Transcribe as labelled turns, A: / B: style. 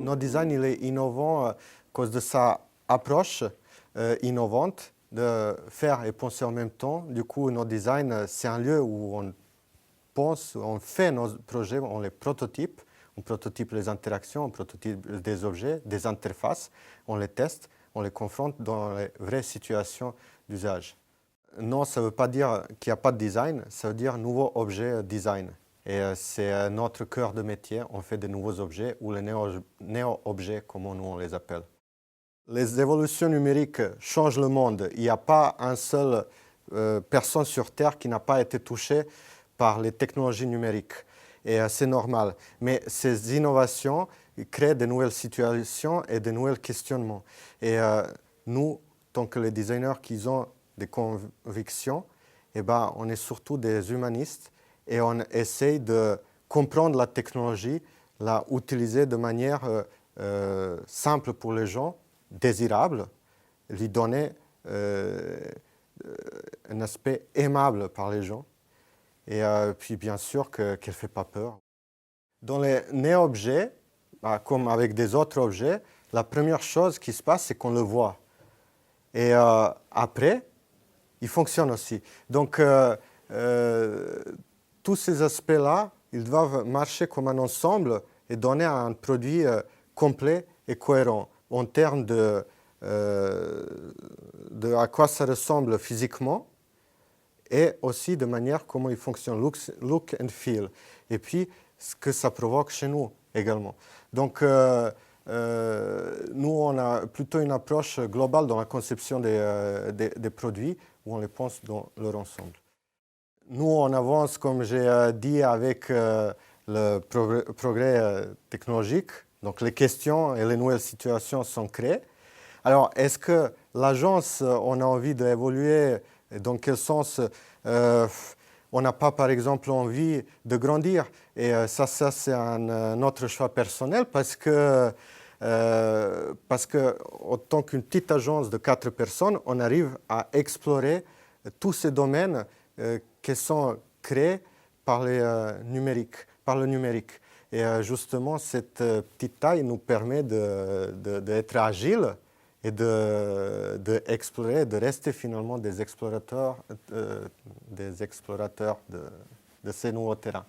A: notre design il est innovant à cause de sa approche innovante de faire et penser en même temps. Du coup, notre design, c'est un lieu où on pense, on fait nos projets, on les prototype. On prototype les interactions, on prototype des objets, des interfaces, on les teste, on les confronte dans les vraies situations d'usage. Non, ça ne veut pas dire qu'il n'y a pas de design, ça veut dire nouveau objet design. Et c'est notre cœur de métier, on fait de nouveaux objets ou les néo-objets, comme nous on les appelle. Les évolutions numériques changent le monde. Il n'y a pas un seul personne sur Terre qui n'a pas été touchée par les technologies numériques. Et c'est normal. Mais ces innovations créent de nouvelles situations et de nouveaux questionnements. Et nous, tant que les designers qui ont des convictions, eh ben, on est surtout des humanistes et on essaye de comprendre la technologie, la utiliser de manière simple pour les gens, désirable, lui donner un aspect aimable par les gens. Et puis bien sûr qu'elle ne fait pas peur. Dans les néo-objets, comme avec des autres objets, la première chose qui se passe, c'est qu'on le voit. Et après, il fonctionne aussi. Donc, tous ces aspects-là, ils doivent marcher comme un ensemble et donner un produit complet et cohérent en termes de à quoi ça ressemble physiquement et aussi de manière comment il fonctionne, look and feel. Et puis, ce que ça provoque chez nous également. Donc, nous, on a plutôt une approche globale dans la conception des produits où on les pense dans leur ensemble. Nous, on avance, comme j'ai dit, avec le progrès technologique. Donc, les questions et les nouvelles situations sont créées. Alors, est-ce que l'agence, on a envie d'évoluer? Dans quel sens on n'a pas, par exemple, envie de grandir? Et ça c'est un autre choix personnel parce que, en tant qu'une petite agence de 4 personnes, on arrive à explorer tous ces domaines qui sont créés par le numérique. Et justement, cette petite taille nous permet d'être agile et d'explorer, de rester finalement des explorateurs de ces nouveaux terrains.